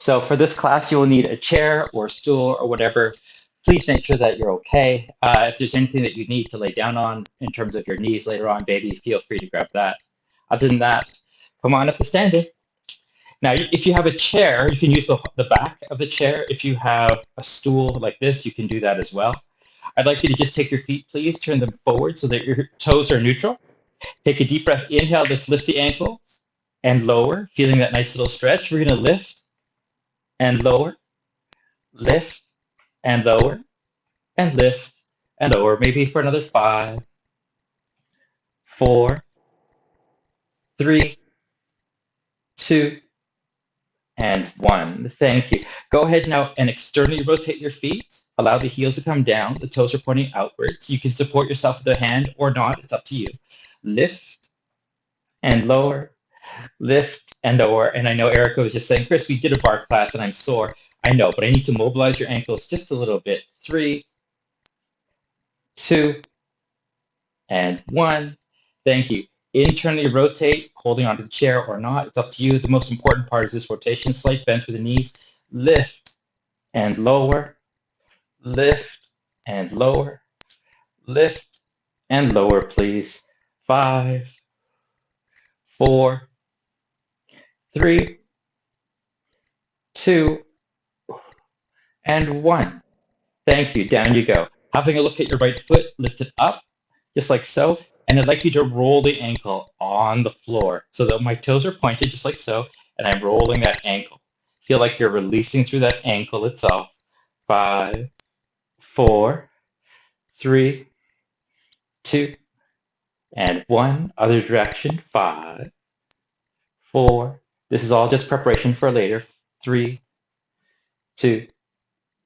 So for this class, you will need a chair or stool or whatever. Please make sure that you're okay. If there's anything that you need to lay down on in terms of your knees later on, baby, feel free to grab that. Other than that, come on up to standing. Now, if you have a chair, you can use the back of the chair. If you have a stool like this, you can do that as well. I'd like you to just take your feet, please, turn them forward so that your toes are neutral. Take a deep breath, inhale, just lift the ankles and lower, feeling that nice little stretch. We're gonna lift and lower, lift and lower, and lift and lower, maybe for another 5, 4, 3, 2, and 1. Thank you. Go ahead now and externally rotate your feet. Allow the heels to come down. The toes are pointing outwards. You can support yourself with a hand or not. It's up to you. Lift and lower, lift and lower. And I know Erica was just saying, Chris, we did a bar class and I'm sore. I know, but I need to mobilize your ankles just a little bit. 3, 2, and 1. Thank you. Internally rotate, holding onto the chair or not. It's up to you. The most important part is this rotation, slight bend through the knees. Lift and lower, lift and lower, lift and lower, please. 5, 4, 3, 2, and 1. Thank you. Down you go. Having a look at your right foot, lift it up, just like so. And I'd like you to roll the ankle on the floor so that my toes are pointed, just like so, and I'm rolling that ankle. Feel like you're releasing through that ankle itself. 5, 4, 3, 2, and 1. Other direction. 5, 4. This is all just preparation for later. 3, 2,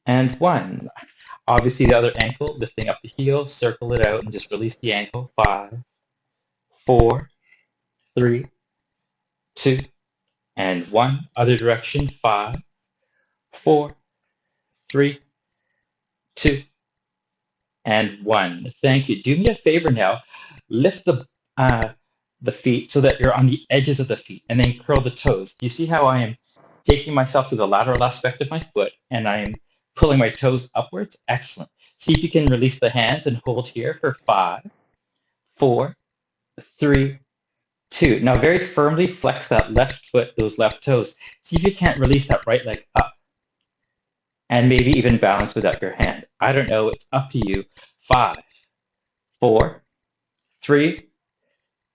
and 1. Obviously, the other ankle, lifting up the heel, circle it out, and just release the ankle. 5, 4, 3, 2, and 1. Other direction. 5, 4, 3, 2, and 1. Thank you. Do me a favor now. Lift the feet so that you're on the edges of the feet, and then curl the toes. Do you see how I am taking myself to the lateral aspect of my foot, and I am pulling my toes upwards? Excellent. See if you can release the hands and hold here for 5, 4, 3, 2. Now very firmly flex that left foot, those left toes. See if you can't release that right leg up. And maybe even balance without your hand. I don't know, it's up to you. 5, 4, 3,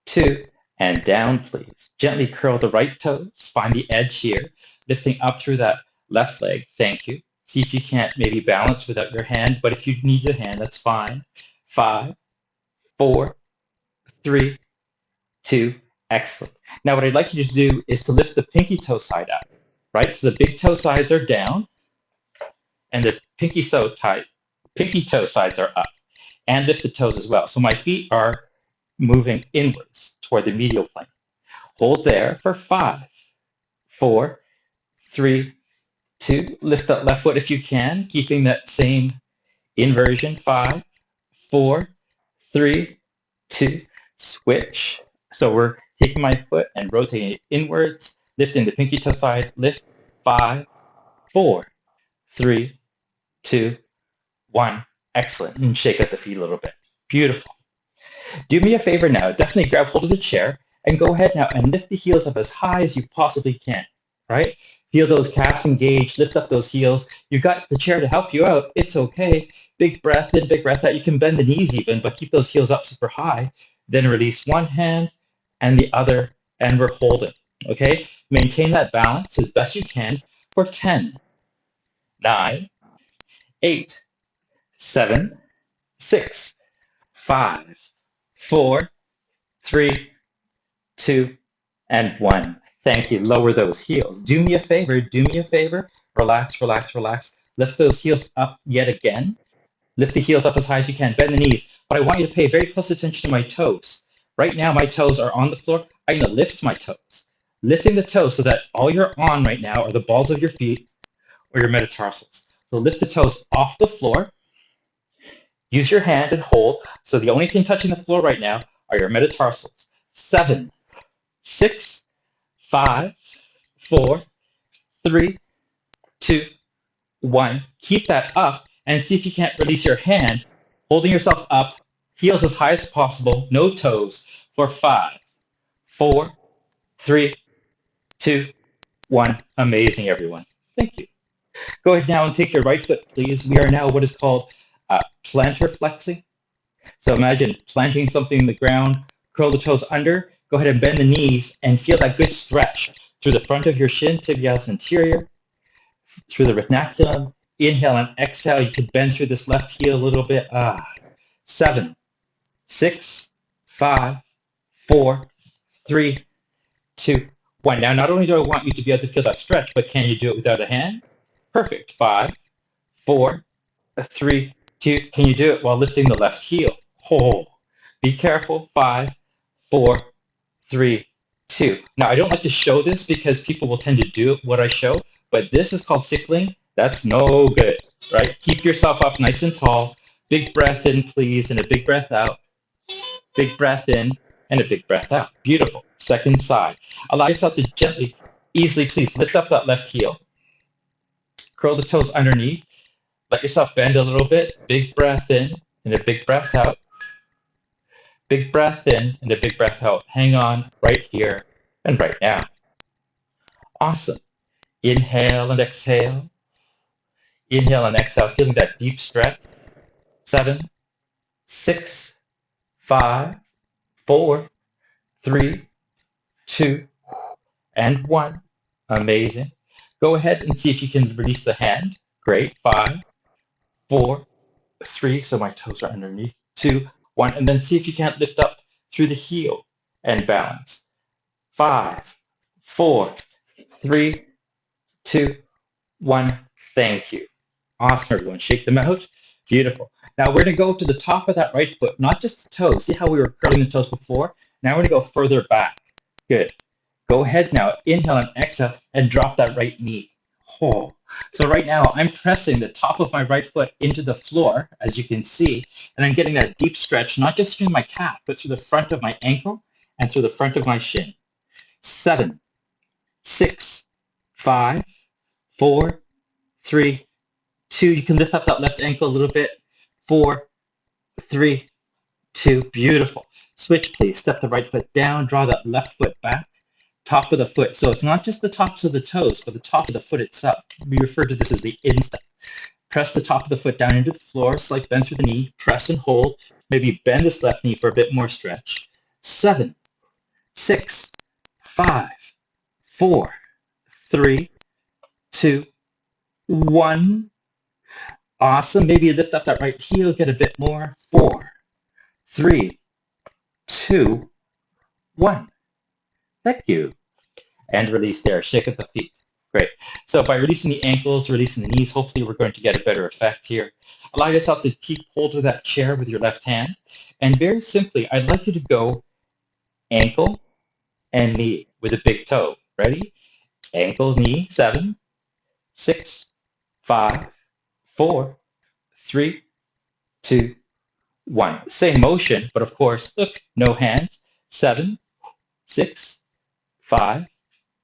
2, and down, please. Gently curl the right toes, find the edge here, lifting up through that left leg. Thank you. See if you can't maybe balance without your hand, but if you need your hand, that's fine. 5, 4, 3, 2, excellent. Now what I'd like you to do is to lift the pinky toe side up, right? So the big toe sides are down, and the pinky toe sides are up, and lift the toes as well. So my feet are moving inwards toward the medial plane. Hold there for 5, 4, 3, 2. Lift that left foot if you can, keeping that same inversion. 5, 4, 3, 2. Switch. So we're taking my foot and rotating it inwards, lifting the pinky toe side. Lift. 5, 4, 3, 2, 1. Excellent. And shake out the feet a little bit. Beautiful. Do me a favor now. Definitely grab hold of the chair and go ahead now and lift the heels up as high as you possibly can, right? Feel those calves engaged. Lift up those heels. You've got the chair to help you out. It's okay. Big breath in, big breath out. You can bend the knees even, but keep those heels up super high. Then release one hand and the other, and we're holding, okay? Maintain that balance as best you can for 10, 9, 8, 7, 6, 5, 4, 3, 2, and 1. Thank you. Lower those heels. Do me a favor. Do me a favor. Relax, relax, relax. Lift those heels up yet again. Lift the heels up as high as you can. Bend the knees. But I want you to pay very close attention to my toes. Right now, my toes are on the floor. I'm going to lift my toes. Lifting the toes so that all you're on right now are the balls of your feet or your metatarsals. So lift the toes off the floor. Use your hand and hold. So the only thing touching the floor right now are your metatarsals. 7, 6, 5, 4, 3, 2, 1. Keep that up and see if you can't release your hand, holding yourself up, heels as high as possible, no toes, for 5, 4, 3, 2, 1. Amazing, everyone. Thank you. Go ahead now and take your right foot, please. We are now what is called plantar flexing. So imagine planting something in the ground, curl the toes under, go ahead and bend the knees and feel that good stretch through the front of your shin, tibialis anterior, through the retinaculum. Inhale and exhale. You could bend through this left heel a little bit. 7, 6, 5, 4, 3, 2, 1. Now, not only do I want you to be able to feel that stretch, but can you do it without a hand? Perfect. 5, 4, 3, 2. Can you do it while lifting the left heel? Oh, be careful. 5, 4, 3, 2. Now, I don't like to show this because people will tend to do what I show, but this is called sickling. That's no good, right? Keep yourself up nice and tall. Big breath in, please, and a big breath out. Big breath in and a big breath out. Beautiful. Second side. Allow yourself to gently, easily, please lift up that left heel. Curl the toes underneath. Let yourself bend a little bit. Big breath in and a big breath out. Big breath in and a big breath out. Hang on right here and right now. Awesome. Inhale and exhale. Inhale and exhale, feeling that deep stretch. 7, 6, 5, 4, 3, 2, and 1. Amazing. Go ahead and see if you can release the hand. Great. 5, 4, 3. So my toes are underneath. 2, 1. And then see if you can't lift up through the heel and balance. 5, 4, 3, 2, 1. Thank you. Awesome, everyone. Shake them out. Beautiful. Now we're going to go to the top of that right foot, not just the toes. See how we were curling the toes before? Now we're going to go further back. Good. Go ahead now. Inhale and exhale and drop that right knee. Oh. So right now I'm pressing the top of my right foot into the floor, as you can see, and I'm getting that deep stretch, not just through my calf, but through the front of my ankle and through the front of my shin. 7, 6, 5, 4, 3, 2. You can lift up that left ankle a little bit. 4, 3, 2. Beautiful. Switch, please. Step the right foot down. Draw that left foot back. Top of the foot. So it's not just the tops of the toes, but the top of the foot itself. We refer to this as the instep. Press the top of the foot down into the floor. Slight bend through the knee. Press and hold. Maybe bend this left knee for a bit more stretch. 7, 6, 5, 4, 3, 2, 1. Awesome. Maybe lift up that right heel, get a bit more. 4, 3, 2, 1. Thank you. And release there. Shake at the feet. Great. So by releasing the ankles, releasing the knees, hopefully we're going to get a better effect here. Allow yourself to keep hold of that chair with your left hand. And very simply, I'd like you to go ankle and knee with a big toe. Ready? Ankle, knee. 7, 6, 5, 4, 3, 2, 1. Same motion, but of course, look, no hands. 7, 6, 5,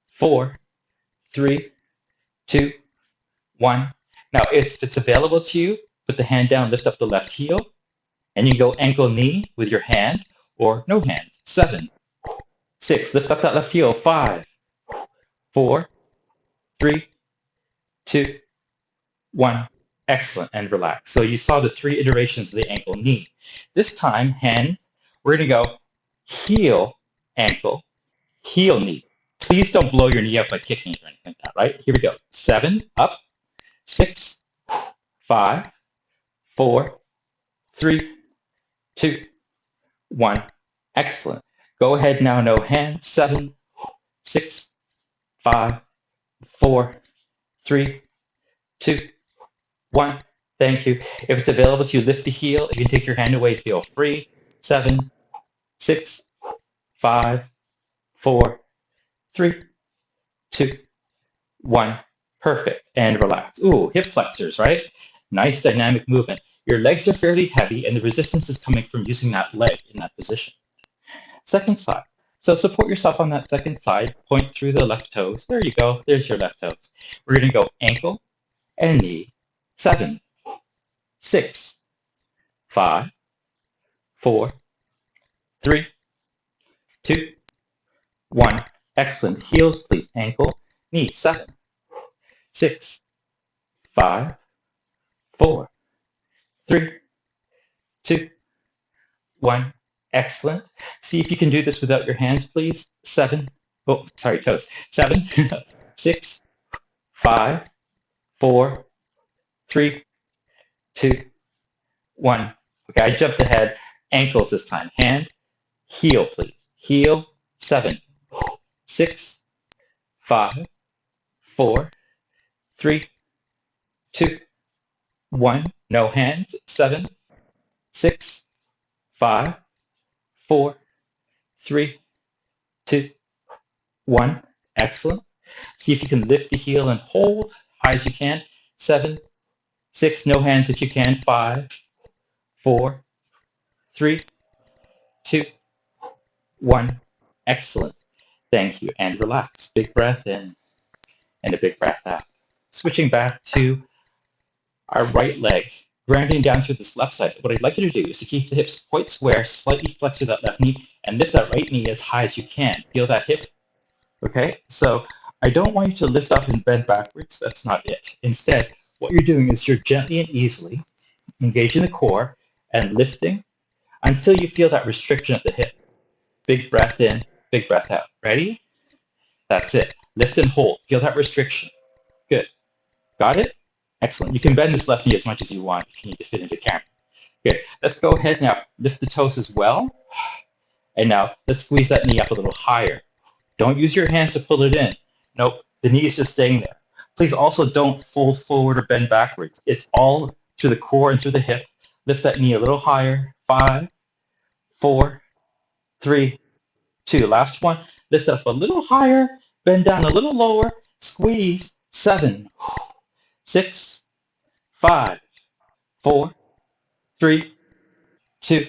4, 3, 2, 1. Now, if it's available to you, put the hand down, lift up the left heel, and you go ankle, knee with your hand or no hands. 7, 6, lift up that left heel. 5, 4, 3, 2, 1. Excellent, and relax. So you saw the 3 iterations of the ankle, knee. This time, hand, we're going to go heel, ankle, heel, knee. Please don't blow your knee up by kicking it or anything like that, right? Here we go. 7, up, 6, 5, 4, 3, 2, 1. Excellent. Go ahead now, no hands. 7, 6, 5, 4, 3, 2, 1. Thank you. If it's available to you, lift the heel. If you can take your hand away, feel free. 7, 6, 5, 4, 3, 2, 1. Perfect. And relax. Ooh, hip flexors, right? Nice dynamic movement. Your legs are fairly heavy, and the resistance is coming from using that leg in that position. Second side. So support yourself on that second side. Point through the left toes. There you go. There's your left toes. We're going to go ankle, and knee. 7, 6, 5, 4, 3, 2, 1. Excellent. Heels, please. Ankle, knee. 7, 6, 5, 4, 3, 2, 1. Excellent. See if you can do this without your hands, please. 7. Oh, sorry, toes. 7, 6, 5, 4, 3, 2, 1. Okay, I jumped ahead. Ankles this time. Hand, heel, please. Heel. 7, 6, 5, 4, 3, 2, 1. No hands. 7, 6, 5, 4, 3, 2, 1. Excellent. See if you can lift the heel and hold high as you can. 7, 6. No hands if you can. 5, 4, 3, 2, 1. Excellent. Thank you. And relax. Big breath in and a big breath out. Switching back to our right leg, grounding down through this left side. What I'd like you to do is to keep the hips quite square, slightly flex through that left knee, and lift that right knee as high as you can. Feel that hip? Okay, so I don't want you to lift up and bend backwards. That's not it. Instead, what you're doing is you're gently and easily engaging the core and lifting until you feel that restriction at the hip. Big breath in, big breath out. Ready? That's it. Lift and hold. Feel that restriction. Good. Got it? Excellent. You can bend this left knee as much as you want if you need to fit into camera. Good. Let's go ahead now. Lift the toes as well. And now let's squeeze that knee up a little higher. Don't use your hands to pull it in. Nope. The knee is just staying there. Please also don't fold forward or bend backwards. It's all through the core and through the hip. Lift that knee a little higher. 5, 4, 3, 2. Last one. Lift up a little higher. Bend down a little lower. Squeeze. 7, 6, 5, 4, 3, 2,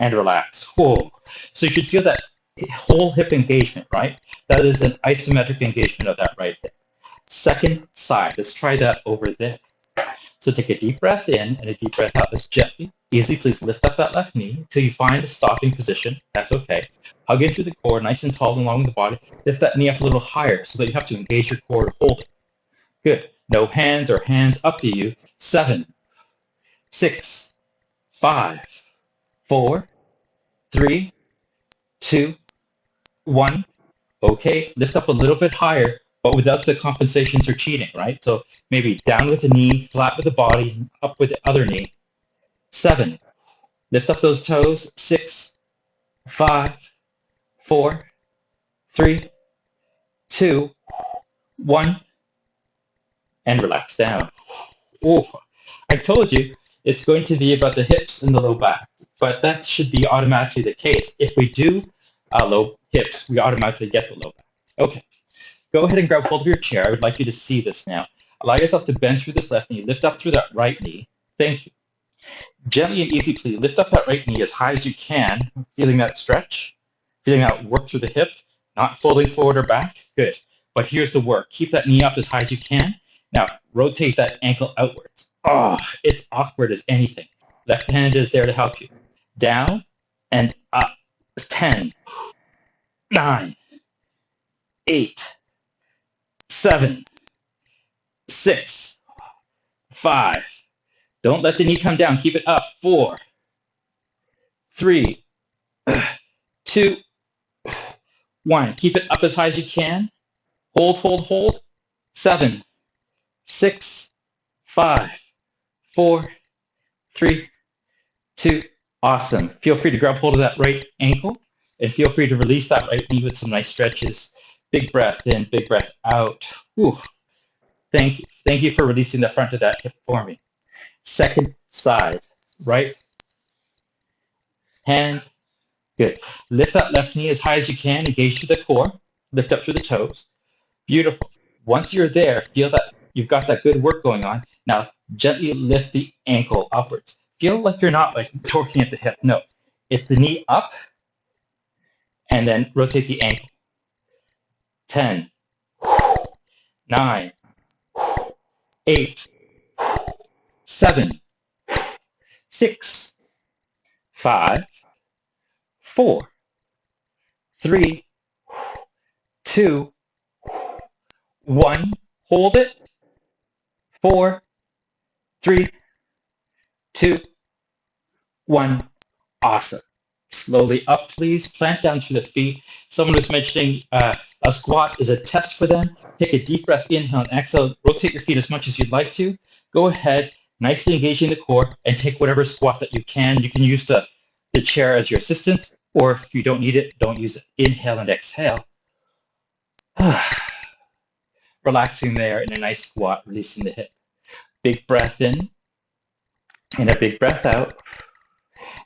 and relax. Whoa. So you should feel that whole hip engagement, right? That is an isometric engagement of that right hip. Second side. Let's try that over there. So take a deep breath in and a deep breath out. Let's gently, easily, please lift up that left knee until you find a stopping position. That's okay. Hug in through the core, nice and tall along the body. Lift that knee up a little higher so that you have to engage your core to hold it. Good. No hands or hands up to you. 7, 6, 5, 4, 3, 2, 1. Okay, lift up a little bit higher, but without the compensations or cheating, right? So maybe down with the knee, flat with the body, up with the other knee. 7, lift up those toes. 6, 5, 4, 3, 2, 1. And relax down. Oh, I told you it's going to be about the hips and the low back, but that should be automatically the case. If we do low hips, we automatically get the low back. Okay, go ahead and grab hold of your chair. I would like you to see this now. Allow yourself to bend through this left knee, lift up through that right knee. Thank you. Gently and easy, please lift up that right knee as high as you can, feeling that stretch, feeling that work through the hip, not folding forward or back. Good. But here's the work. Keep that knee up as high as you can. Now, rotate that ankle outwards. Oh, it's awkward as anything. Left hand is there to help you. Down and up. 10, 9, 8, 7, 6, 5. Don't let the knee come down. Keep it up. 4, 3, 2, 1. Keep it up as high as you can. Hold, hold, hold. 7, 6, 5, 4, 3, 2. Awesome. Feel free to grab hold of that right ankle and feel free to release that right knee with some nice stretches. Big breath in, big breath out. Whew. Thank you. Thank you for releasing the front of that hip for me. Second side, right hand. Good. Lift that left knee as high as you can. Engage through the core. Lift up through the toes. Beautiful. Once you're there, feel that you've got that good work going on. Now, gently lift the ankle upwards. Feel like you're not like torquing at the hip. No, it's the knee up and then rotate the ankle. 10, 9, 8, 7, 6, 5, 4, 3, 2, 1. Hold it. 4, 3, 2, 1. Awesome. Slowly up, please. Plant down through the feet. Someone was mentioning a squat is a test for them. Take a deep breath, inhale and exhale. Rotate your feet as much as you'd like to. Go ahead, nicely engaging the core, and take whatever squat that you can. You can use the chair as your assistant, or if you don't need it, don't use it. Inhale and exhale. Relaxing there in a nice squat, releasing the hip. Big breath in and a big breath out.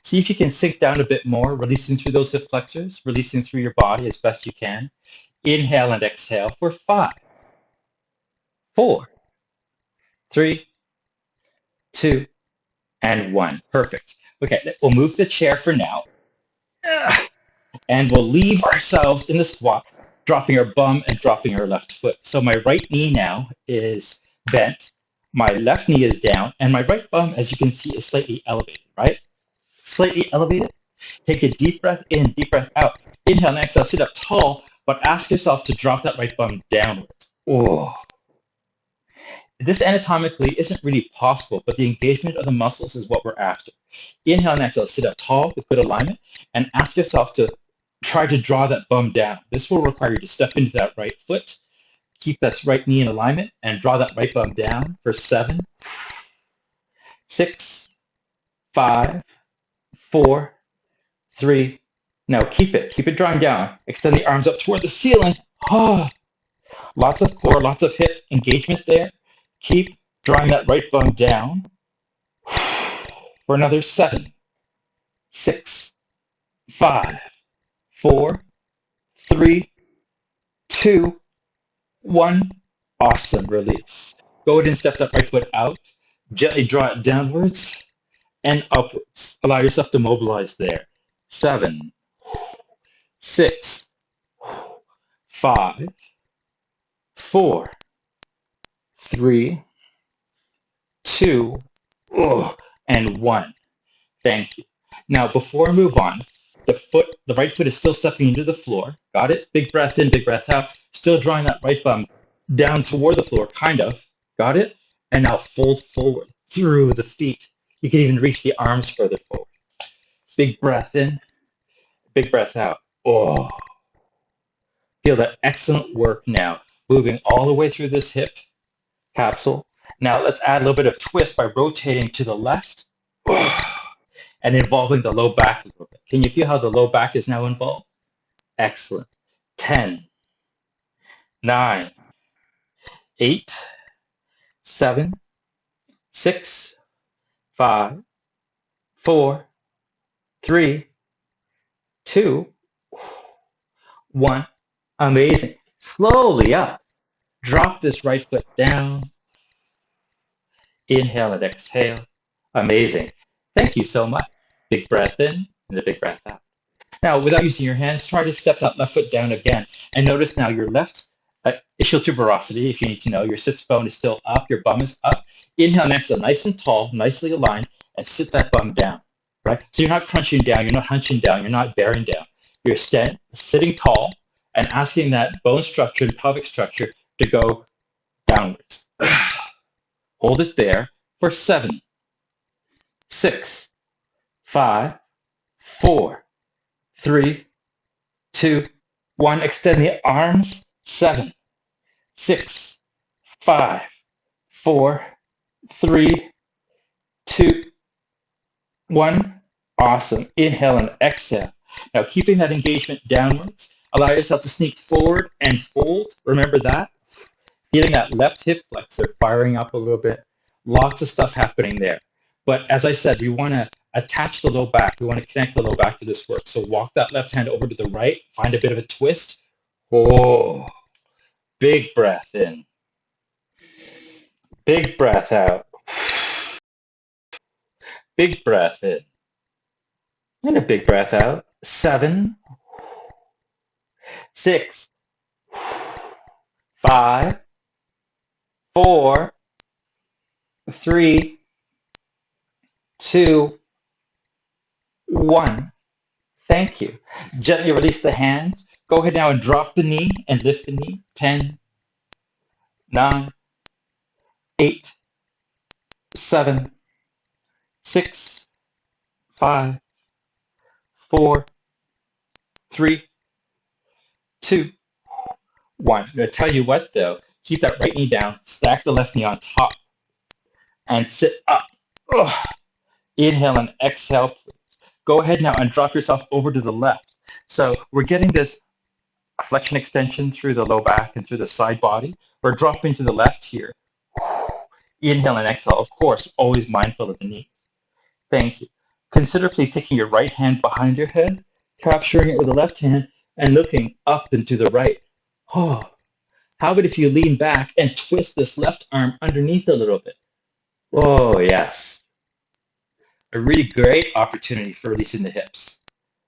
See if you can sink down a bit more, releasing through those hip flexors, releasing through your body as best you can. Inhale and exhale for 5, 4, 3, 2, and 1. Perfect. Okay, we'll move the chair for now. And we'll leave ourselves in the squat, dropping our bum and dropping our left foot. So my right knee now is bent, my left knee is down, and my right bum, as you can see, is slightly elevated, right? Slightly elevated. Take a deep breath in, deep breath out. Inhale and exhale, sit up tall, but ask yourself to drop that right bum downwards. Oh. This anatomically isn't really possible, but the engagement of the muscles is what we're after. Inhale and exhale, sit up tall with good alignment, and ask yourself to try to draw that bum down. This will require you to step into that right foot, keep that right knee in alignment, and draw that right bum down for 7, 6, 5, 4, 3. Now keep it drawing down. Extend the arms up toward the ceiling. Oh, lots of core, lots of hip engagement there. Keep drawing that right bum down for another 7, 6, 5, 4, 3, 2, 1. Awesome. Release. Go ahead and step that right foot out. Gently draw it downwards and upwards. Allow yourself to mobilize there. 7, 6, 5, 4, 3, 2, and 1. Thank you. Now, before I move on, the right foot is still stepping into the floor. Got it? Big breath in, big breath out. Still drawing that right bum down toward the floor, kind of. Got it? And now fold forward through the feet. You can even reach the arms further forward. Big breath in, big breath out. Oh. Feel that excellent work now, moving all the way through this hip capsule. Now let's add a little bit of twist by rotating to the left and involving the low back a little bit. Can you feel how the low back is now involved? Excellent. 10, 9, 8, 7, 6, 5, 4, 3, 2, 1. Amazing. Slowly up. Drop this right foot down. Inhale and exhale. Amazing. Thank you so much. Big breath in and a big breath out. Now, without using your hands, try to step that left foot down again. And notice now your left ischial tuberosity, if you need to know, your sits bone is still up, your bum is up. Inhale and exhale, nice and tall, nicely aligned, and sit that bum down, right? So you're not crunching down, you're not hunching down, you're not bearing down. You're sitting tall and asking that bone structure and pelvic structure to go downwards. Hold it there for 7, 6, 5, 4, 3, 2, 1. Extend the arms. 7, 6, 5, 4, 3, 2, 1. Awesome. Inhale and exhale. Now keeping that engagement downwards, allow yourself to sneak forward and fold. Remember that. Feeling that left hip flexor firing up a little bit. Lots of stuff happening there. But as I said, we want to attach the low back. We want to connect the low back to this work. So walk that left hand over to the right. Find a bit of a twist. Oh, big breath in. Big breath out. Big breath in. And a big breath out. 7, 6, 5, 4, 3, 2, 1. Thank you. Gently release the hands. Go ahead now and drop the knee and lift the knee. 10, 9, 8, 7, 6, 5, 4, 3, 2, 1. I'm going to tell you what though, keep that right knee down, stack the left knee on top, and sit up. Ugh. Inhale and exhale, please. Go ahead now and drop yourself over to the left. So we're getting this flexion extension through the low back and through the side body. We're dropping to the left here. Inhale and exhale. Of course, always mindful of the knees. Thank you. Consider please taking your right hand behind your head, capturing it with the left hand, and looking up and to the right. Oh, how about if you lean back and twist this left arm underneath a little bit? Oh, yes. A really great opportunity for releasing the hips.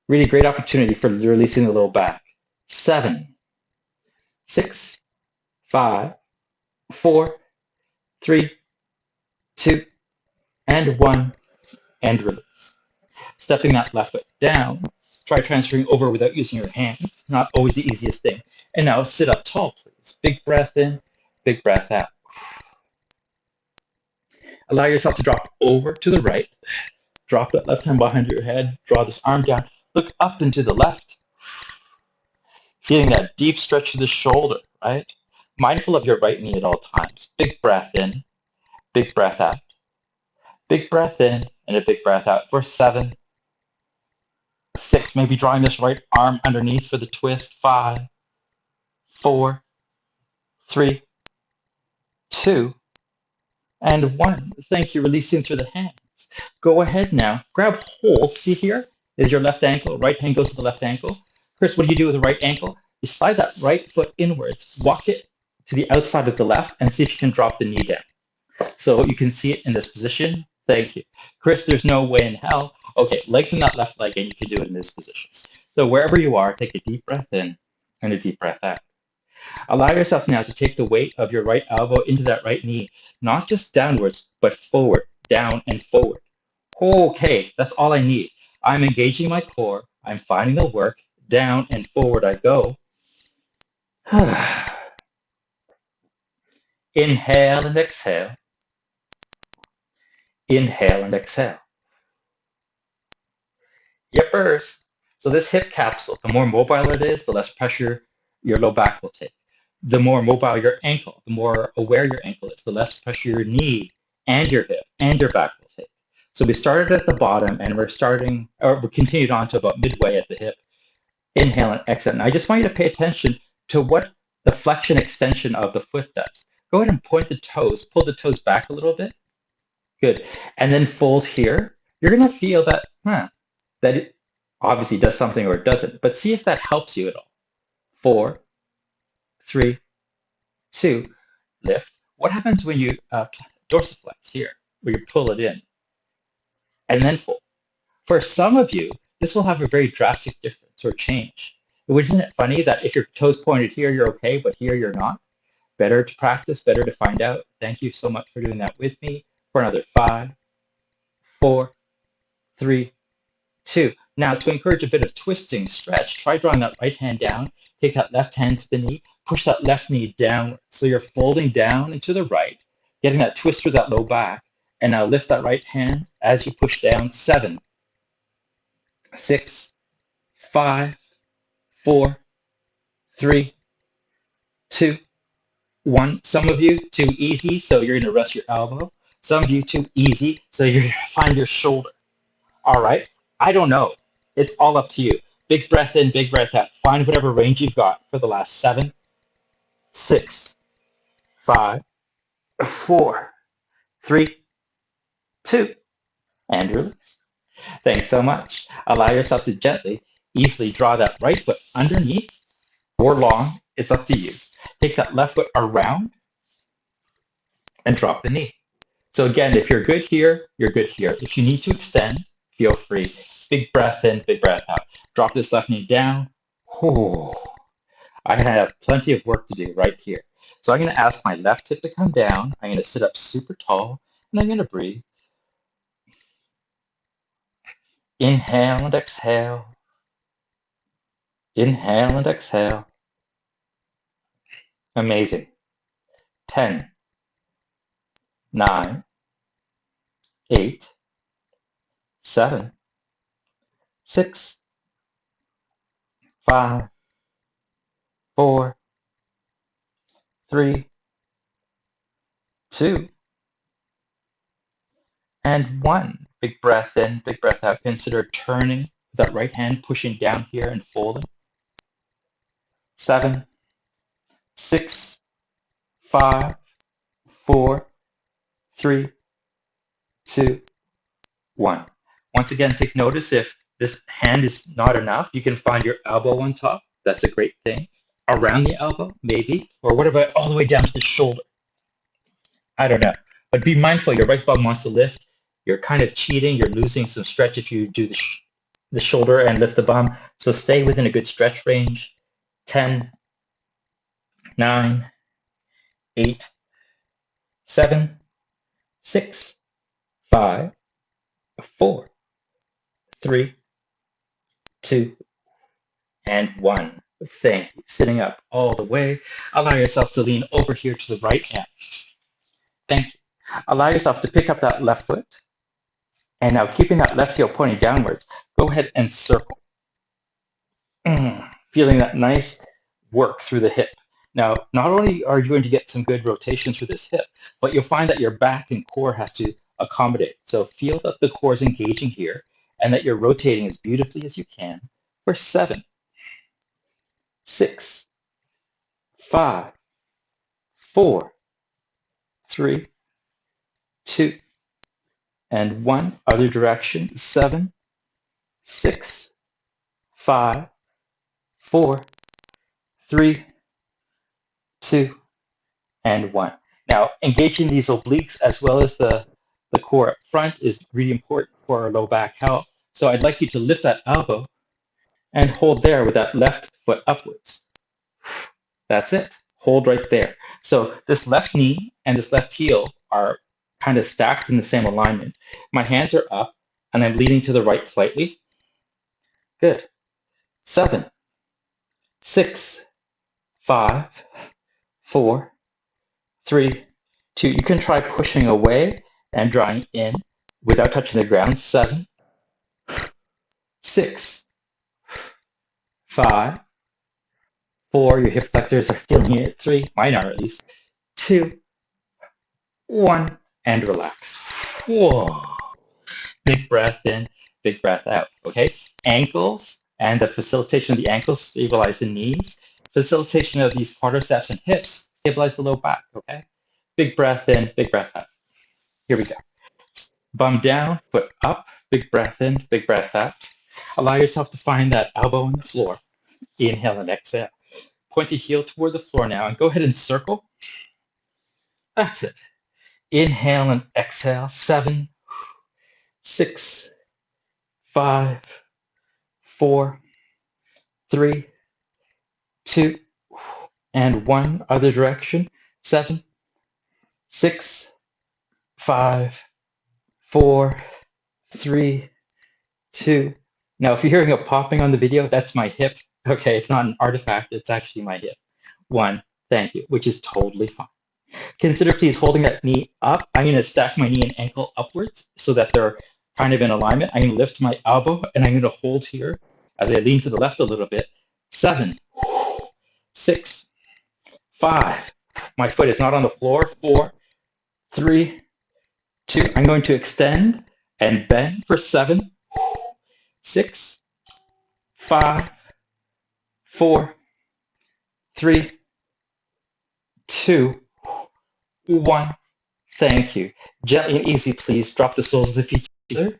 Really great opportunity for releasing the low back. 7, 6, 5, 4, 3, 2, and 1, and release. Stepping that left foot down. Try transferring over without using your hands. Not always the easiest thing. And now sit up tall, please. Big breath in, big breath out. Allow yourself to drop over to the right. Drop that left hand behind your head. Draw this arm down. Look up and to the left. Feeling that deep stretch of the shoulder, right? Mindful of your right knee at all times. Big breath in, big breath out. Big breath in and a big breath out for 7, 6. Maybe drawing this right arm underneath for the twist. 5, 4, 3, 2, and 1. Thank you. Releasing through the hands. Go ahead now. Grab hold. See here is your left ankle. Right hand goes to the left ankle. Chris, what do you do with the right ankle? You slide that right foot inwards. Walk it to the outside of the left and see if you can drop the knee down. So you can see it in this position. Thank you. Chris, there's no way in hell. Okay, lengthen that left leg and you can do it in this position. So wherever you are, take a deep breath in and a deep breath out. Allow yourself now to take the weight of your right elbow into that right knee, not just downwards, but forward, down and forward. Okay, that's all I need. I'm engaging my core. I'm finding the work. Down and forward I go. Inhale and exhale. Inhale and exhale. Yippers. So this hip capsule, the more mobile it is, the less pressure your low back will take. The more mobile your ankle, the more aware your ankle is, the less pressure your knee and your hip and your back will take. So we started at the bottom and we continued on to about midway at the hip. Inhale and exhale. And I just want you to pay attention to what the flexion extension of the foot does. Go ahead and point the toes, pull the toes back a little bit. Good. And then fold here. You're going to feel that, that it obviously does something or it doesn't, but see if that helps you at all. 4, 3, 2, lift. What happens when you dorsiflex here, where you pull it in and then fold? For some of you, this will have a very drastic difference or change. Isn't it funny that if your toes pointed here, you're okay, but here you're not? Better to practice, better to find out. Thank you so much for doing that with me. For another 5, 4, 3, 2. Now, to encourage a bit of twisting, stretch, try drawing that right hand down. Take that left hand to the knee. Push that left knee down. So you're folding down and to the right, getting that twist through that low back. And now lift that right hand as you push down. 7, 6, 5, 4, 3, 2, 1. Some of you, too easy, so you're going to rest your elbow. Some of you, too easy, so you're going to find your shoulder. All right? I don't know. It's all up to you. Big breath in, big breath out. Find whatever range you've got for the last 7, 6, 5, 4, 3, 2, and release. Thanks so much. Allow yourself to gently, easily draw that right foot underneath or long. It's up to you. Take that left foot around and drop the knee. So again, if you're good here, you're good here. If you need to extend, feel free. Big breath in, big breath out. Drop this left knee down. I have plenty of work to do right here. So I'm going to ask my left hip to come down. I'm going to sit up super tall. And I'm going to breathe. Inhale and exhale. Inhale and exhale. Amazing. 10, 9, 8, 7, 6, 5, 4, 3, 2, and 1. Big breath in, big breath out. Consider turning that right hand, pushing down here and folding. 7, 6, 5, 4, 3, 2, 1. Once again, take notice if this hand is not enough, you can find your elbow on top. That's a great thing. Around the elbow, maybe. Or what about all the way down to the shoulder? I don't know. But be mindful, your right bum wants to lift. You're kind of cheating. You're losing some stretch if you do the shoulder and lift the bum. So stay within a good stretch range. 10, 9, 8, 7, 6, 5, 4, 3, 2, and 1. Thank you. Sitting up all the way. Allow yourself to lean over here to the right hand. Thank you. Allow yourself to pick up that left foot. And now keeping that left heel pointing downwards, go ahead and circle. Feeling that nice work through the hip. Now, not only are you going to get some good rotation through this hip, but you'll find that your back and core has to accommodate. So feel that the core is engaging here and that you're rotating as beautifully as you can for 7, 6, 5, 4, 3, 2, and 1. Other direction. 7, 6, 5, 4, 3, 2, and 1. Now, engaging these obliques as well as the core up front is really important for our low back health. So I'd like you to lift that elbow and hold there with that left foot upwards. That's it. Hold right there. So this left knee and this left heel are kind of stacked in the same alignment. My hands are up and I'm leaning to the right slightly. Good. 7, 6, 5, 4, 3, 2. You can try pushing away and drawing in without touching the ground. 7, 6, 5, 4. Your hip flexors are feeling it. 3. Mine are at least. 2, 1. And relax. Whoa. Big breath in, big breath out. Okay? Ankles and the facilitation of the ankles stabilize the knees. Facilitation of these quadriceps and hips stabilize the low back. Okay? Big breath in, big breath out. Here we go. Bum down, foot up, big breath in, big breath out. Allow yourself to find that elbow on the floor. Inhale and exhale. Point the heel toward the floor now and go ahead and circle. That's it. Inhale and exhale. 7, 6, 5, 4, 3, 2, and 1. Other direction. 7, 6, 5, 4, 3, 2. Now, if you're hearing a popping on the video, that's my hip. Okay, it's not an artifact. It's actually my hip. 1, thank you, which is totally fine. Consider please holding that knee up. I'm going to stack my knee and ankle upwards so that they're kind of in alignment. I'm going to lift my elbow and I'm going to hold here as I lean to the left a little bit. 7, 6, 5. My foot is not on the floor. 4, 3, 2. I'm going to extend and bend for 7, 6, 5, 4, 3, 2, 1. Thank you. Gently and easy, please. Drop the soles of the feet together.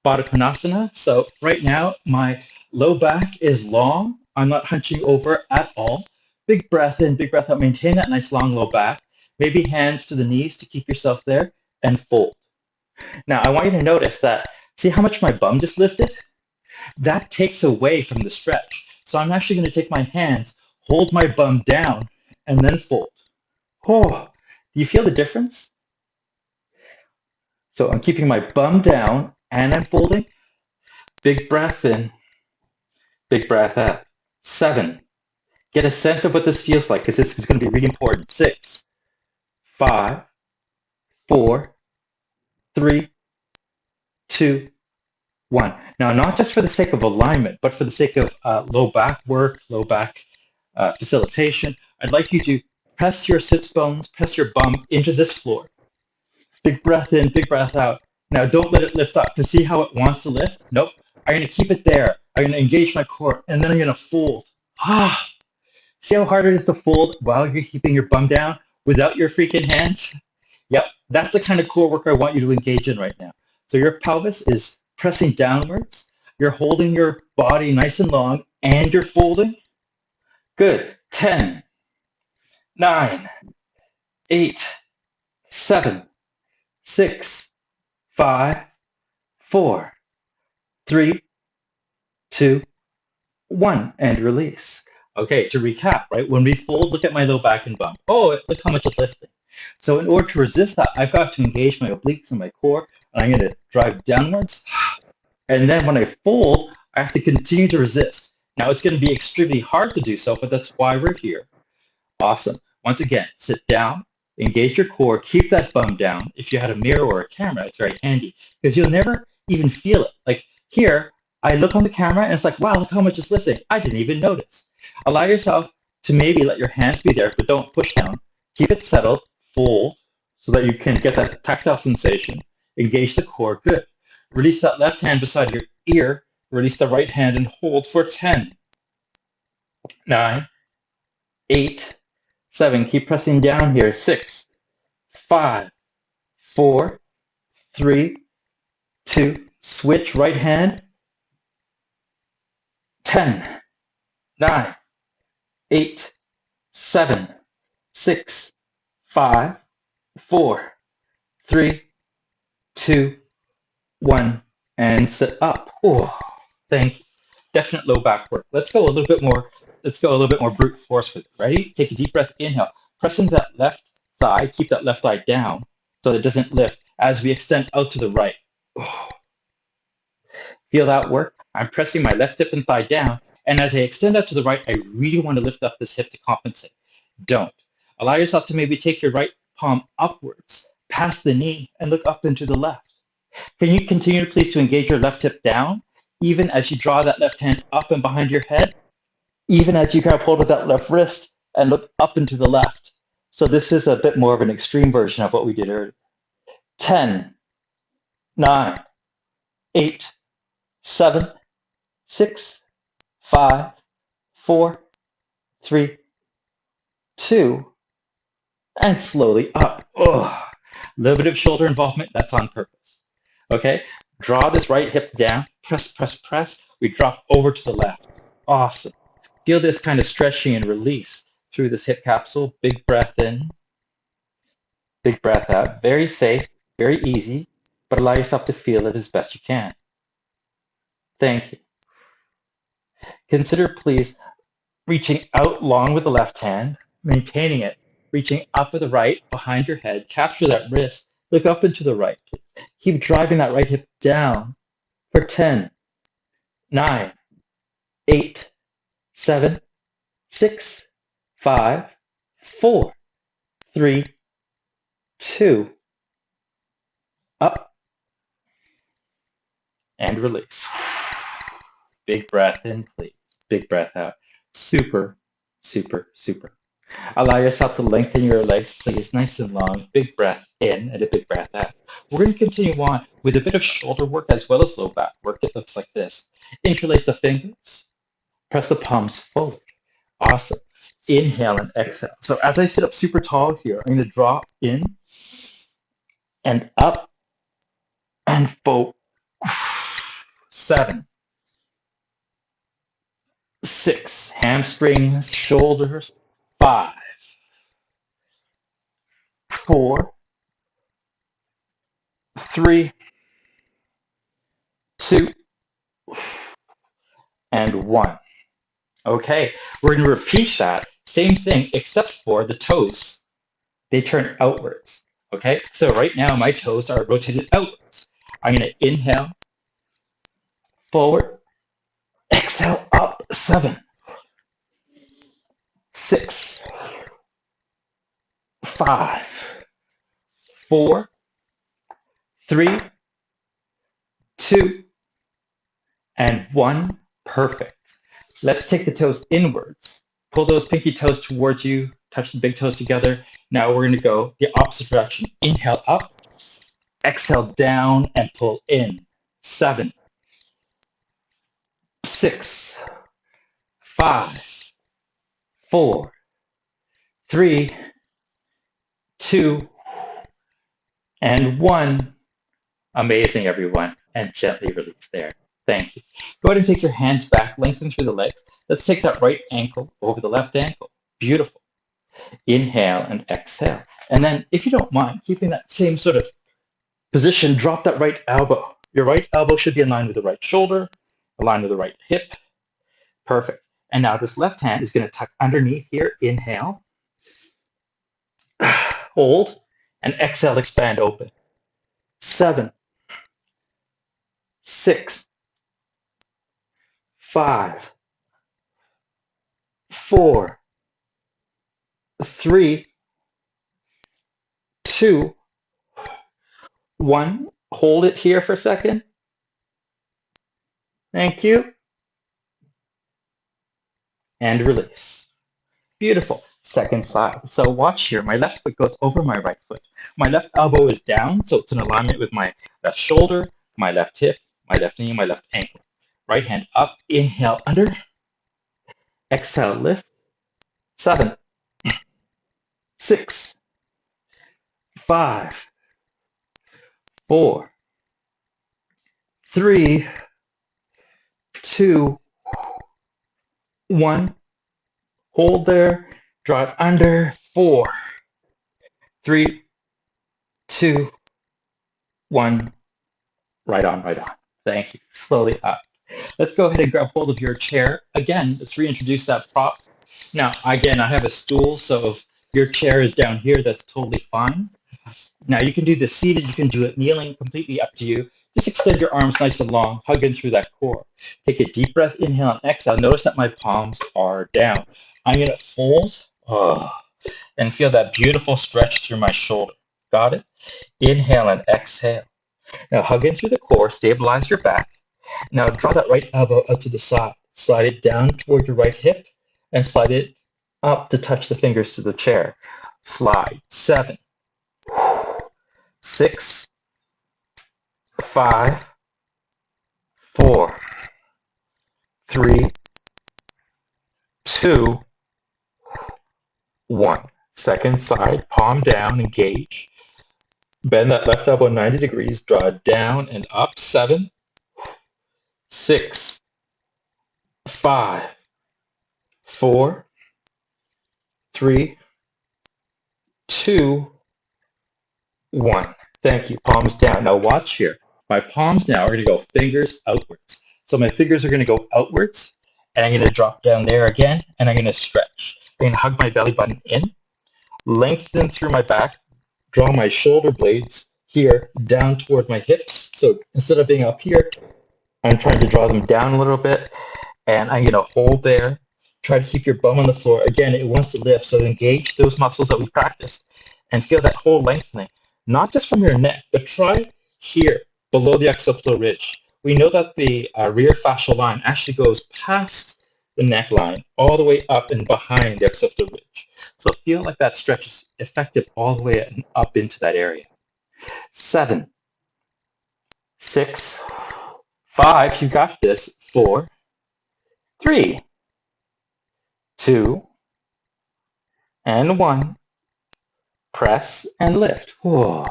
Baddha Konasana. So right now, my low back is long. I'm not hunching over at all. Big breath in, big breath out. Maintain that nice long low back. Maybe hands to the knees to keep yourself there and fold. Now, I want you to notice that, see how much my bum just lifted? That takes away from the stretch. So I'm actually going to take my hands, hold my bum down, and then fold. Oh, do you feel the difference? So I'm keeping my bum down and I'm folding. Big breath in, big breath out. 7. Get a sense of what this feels like because this is going to be really important. 6, 5, 4, 3, 2, 1. Now, not just for the sake of alignment, but for the sake of low back work, low back facilitation, I'd like you to press your sits bones, press your bum into this floor. Big breath in, big breath out. Now, don't let it lift up. Because see how it wants to lift? Nope. I'm going to keep it there. I'm going to engage my core, and then I'm going to fold. Ah! See how hard it is to fold while you're keeping your bum down without your freaking hands? Yep, that's the kind of core work I want you to engage in right now. So your pelvis is pressing downwards. You're holding your body nice and long, and you're folding. Good. 10, 9, 8, 7, 6, 5, 4, 3, 2, 1, and release. Okay, to recap, right? When we fold, look at my low back and bum. Oh, look how much it's lifting. So in order to resist that, I've got to engage my obliques and my core, and I'm going to drive downwards. And then when I fold, I have to continue to resist. Now, it's going to be extremely hard to do so, but that's why we're here. Awesome. Once again, sit down, engage your core, keep that bum down. If you had a mirror or a camera, it's very handy because you'll never even feel it. Like here, I look on the camera and it's like, wow, look how much it's lifting. I didn't even notice. Allow yourself to maybe let your hands be there, but don't push down. Keep it settled, fold, so that you can get that tactile sensation. Engage the core, good. Release that left hand beside your ear. Release the right hand and hold for 10, 9, 8, 7. Keep pressing down here. 6, 5, 4, 3, 2. Switch right hand. 10, 9, 8, 7, 6, 5, 4, 3, 2, 1, and sit up. Oh, thank you. Definite low back work. Let's go a little bit more. Let's go a little bit more brute force with it. Ready? Take a deep breath. Inhale. Press into that left thigh. Keep that left thigh down so that it doesn't lift as we extend out to the right. Oh. Feel that work? I'm pressing my left hip and thigh down, and as I extend out to the right, I really want to lift up this hip to compensate. Don't. Allow yourself to maybe take your right palm upwards, past the knee, and look up into the left. Can you continue, please, to engage your left hip down, even as you draw that left hand up and behind your head, even as you grab hold of that left wrist and look up into the left. So this is a bit more of an extreme version of what we did earlier. 10, 9, 8, 7, 6, 5, 4, 3, 2, and slowly up. Oh, a little bit of shoulder involvement, that's on purpose. Okay, draw this right hip down, press, press, press. We drop over to the left. Awesome. Feel this kind of stretching and release through this hip capsule. Big breath in, big breath out. Very safe, very easy, but allow yourself to feel it as best you can. Thank you. Consider, please, reaching out long with the left hand, maintaining it, reaching up with the right behind your head. Capture that wrist. Look up into the right, please. Keep driving that right hip down for 10, 9, 8, 7, 6, 5, 4, 3, 2, up, and release. Big breath in, please. Big breath out. Super, super, super. Allow yourself to lengthen your legs, please, nice and long. Big breath in and a big breath out. We're going to continue on with a bit of shoulder work as well as low back work. It looks like this. Interlace the fingers. Press the palms forward. Awesome. Inhale and exhale. So as I sit up super tall here, I'm going to drop in and up and forward. 7, 6, hamstrings, shoulders. 5, 4, 3, 2, and 1. Okay, we're going to repeat that same thing except for the toes. They turn outwards. Okay, so right now my toes are rotated outwards. I'm going to inhale, forward, exhale, up, 7, 6, 5, 4, 3, 2, and 1. Perfect. Let's take the toes inwards. Pull those pinky toes towards you, touch the big toes together. Now we're going to go the opposite direction. Inhale up, exhale down, and pull in. 7, 6, 5, 4, 3, 2, and 1. Amazing, everyone. And gently release there. Thank you. Go ahead and take your hands back, lengthen through the legs. Let's take that right ankle over the left ankle. Beautiful. Inhale and exhale. And then, if you don't mind, keeping that same sort of position, drop that right elbow. Your right elbow should be in line with the right shoulder, aligned with the right hip. Perfect. And now this left hand is going to tuck underneath here. Inhale. Hold. And exhale, expand open. 7, 6, 5, 4, 3, 2, 1. Hold it here for a second. Thank you. And release. Beautiful. Second side. So watch here. My left foot goes over my right foot. My left elbow is down, so it's in alignment with my left shoulder, my left hip, my left knee, my left ankle. Right hand up. Inhale under. Exhale, lift. 7, 6, 5, 4, 3, 2, 1. Hold there. Draw it under. 4, 3, 2, 1. Right on, right on. Thank you. Slowly up. Let's go ahead and grab hold of your chair. Again, let's reintroduce that prop. Now, again, I have a stool, so if your chair is down here, that's totally fine. Now, you can do this seated, you can do it kneeling, completely up to you. Just extend your arms nice and long, hug in through that core. Take a deep breath, inhale and exhale. Notice that my palms are down. I'm going to fold and feel that beautiful stretch through my shoulder. Got it? Inhale and exhale. Now, hug in through the core, stabilize your back. Now, draw that right elbow out to the side. Slide it down toward your right hip and slide it up to touch the fingers to the chair. Slide. 7, 6, 5, 4, 3, 2, 1. Second side, palm down, engage. Bend that left elbow 90 degrees, draw it down and up. 7, 6, 5, 4, 3, 2, 1. Thank you. Palms down. Now watch here. My palms now are going to go fingers outwards. So my fingers are going to go outwards, and I'm going to drop down there again, and I'm going to stretch. I'm going to hug my belly button in, lengthen through my back, draw my shoulder blades here down toward my hips. So instead of being up here, I'm trying to draw them down a little bit, and I'm going to hold there. Try to keep your bum on the floor. Again, it wants to lift, so engage those muscles that we practiced and feel that whole lengthening, not just from your neck, but try here below the occipital ridge. We know that the rear fascial line actually goes past the neckline all the way up and behind the occipital ridge. So feel like that stretch is effective all the way up into that area. 7, 6, 5, you got this. 4, 3, 2, and 1. Press and lift. Whoa.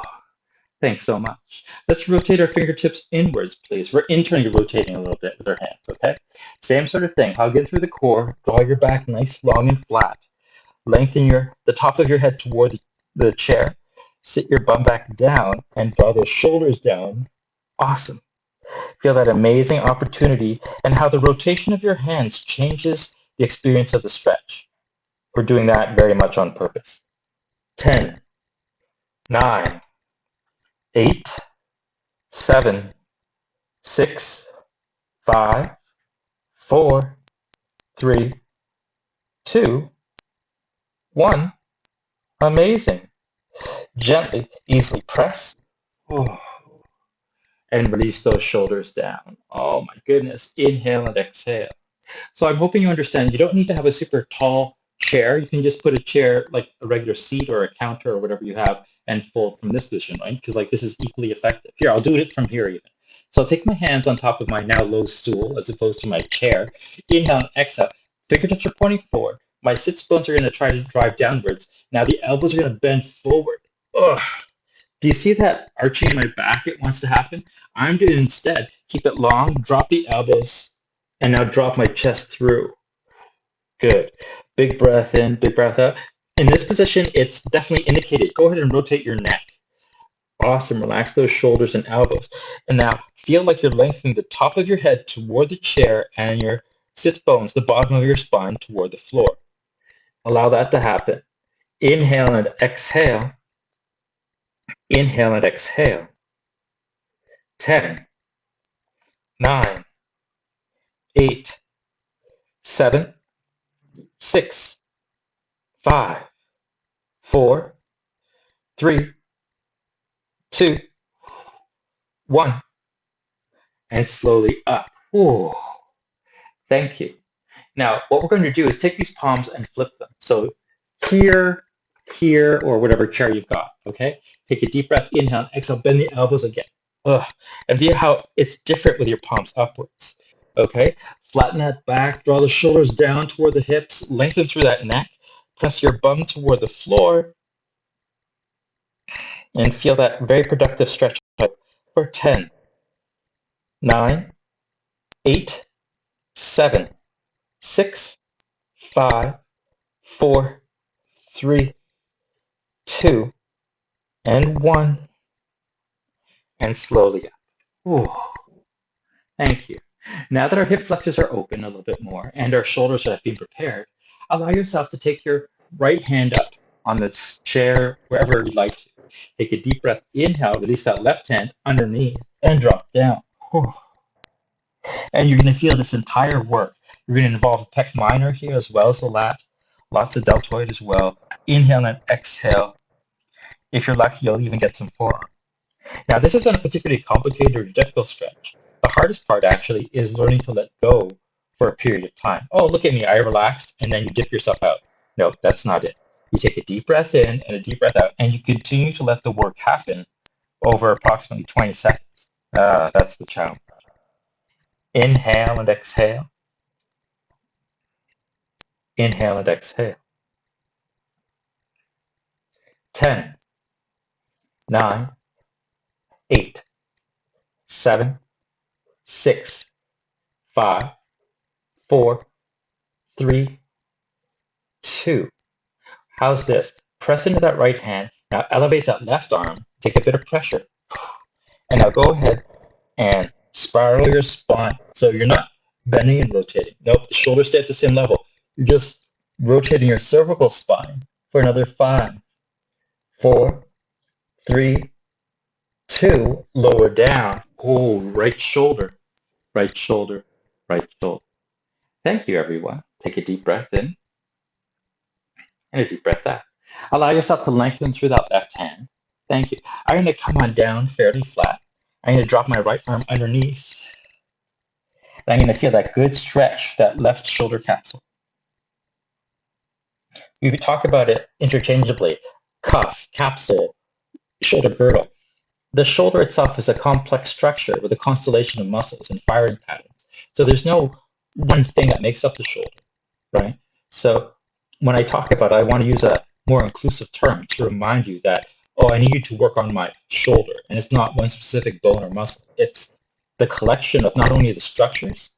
Thanks so much. Let's rotate our fingertips inwards, please. We're internally rotating a little bit with our hands, okay? Same sort of thing. Hug in through the core. Draw your back nice, long, and flat. Lengthen the top of your head toward the chair. Sit your bum back down and draw those shoulders down. Awesome. Feel that amazing opportunity and how the rotation of your hands changes the experience of the stretch. We're doing that very much on purpose. 10, 9, 8, 7, 6, 5, 4, 3, 2, 1. Amazing. Gently, easily press. And release those shoulders down. Oh my goodness. Inhale and exhale. So I'm hoping you understand you don't need to have a super tall chair. You can just put a chair like a regular seat or a counter or whatever you have and fold from this position, right? Because like this is equally effective. Here, I'll do it from here even. So I'll take my hands on top of my now low stool as opposed to my chair. Inhale and exhale. Fingertips are pointing forward. My sit bones are going to try to drive downwards. Now the elbows are going to bend forward. Ugh. Do you see that arching in my back it wants to happen? I'm doing instead. Keep it long, drop the elbows, and now drop my chest through. Good. Big breath in, big breath out. In this position, it's definitely indicated. Go ahead and rotate your neck. Awesome. Relax those shoulders and elbows. And now feel like you're lengthening the top of your head toward the chair and your sit bones, the bottom of your spine, toward the floor. Allow that to happen. Inhale and exhale. Inhale and exhale. 10, 9, 8, 7, 6, 5, 4, 3, 2, 1. And slowly up. Ooh. Thank you. Now, what we're going to do is take these palms and flip them. So here, here, or whatever chair you've got, okay? Take a deep breath, inhale, exhale, bend the elbows again. Ugh. And feel how it's different with your palms upwards, okay? Flatten that back, draw the shoulders down toward the hips, lengthen through that neck, press your bum toward the floor, and feel that very productive stretch for 10, 9, 8, 7, 6, 5, 4, 3, 2, and 1. And slowly up. Ooh. Thank you. Now that our hip flexors are open a little bit more and our shoulders have been prepared, allow yourself to take your right hand up on this chair, wherever you'd like to. Take a deep breath, inhale, release that left hand underneath, and drop down. Whew. And you're going to feel this entire work. You're going to involve the pec minor here as well as the lat, lots of deltoid as well. Inhale and exhale. If you're lucky, you'll even get some forearm. Now, this isn't a particularly complicated or difficult stretch. The hardest part, actually, is learning to let go for a period of time. Oh, look at me, I relaxed, and then you dip yourself out. No, that's not it. You take a deep breath in and a deep breath out, and you continue to let the work happen over approximately 20 seconds. That's the challenge. Inhale and exhale. Inhale and exhale. 10, 9, 8, 7, 6, 5, 4, 3, 2. How's this? Press into that right hand. Now elevate that left arm. Take a bit of pressure. And now go ahead and spiral your spine. So you're not bending and rotating. Nope, the shoulders stay at the same level. You're just rotating your cervical spine for another 5, 4, 3, 2. Lower down. Oh, right shoulder, right shoulder, right shoulder. Thank you, everyone. Take a deep breath in and a deep breath out. Allow yourself to lengthen through that left hand. Thank you. I'm going to come on down fairly flat. I'm going to drop my right arm underneath. And I'm going to feel that good stretch, that left shoulder capsule. We talk about it interchangeably. Cuff, capsule, shoulder girdle. The shoulder itself is a complex structure with a constellation of muscles and firing patterns. So there's no one thing that makes up the shoulder, right? So when I talk about it, I want to use a more inclusive term to remind you that, oh, I need you to work on my shoulder. And it's not one specific bone or muscle. It's the collection of not only the structures,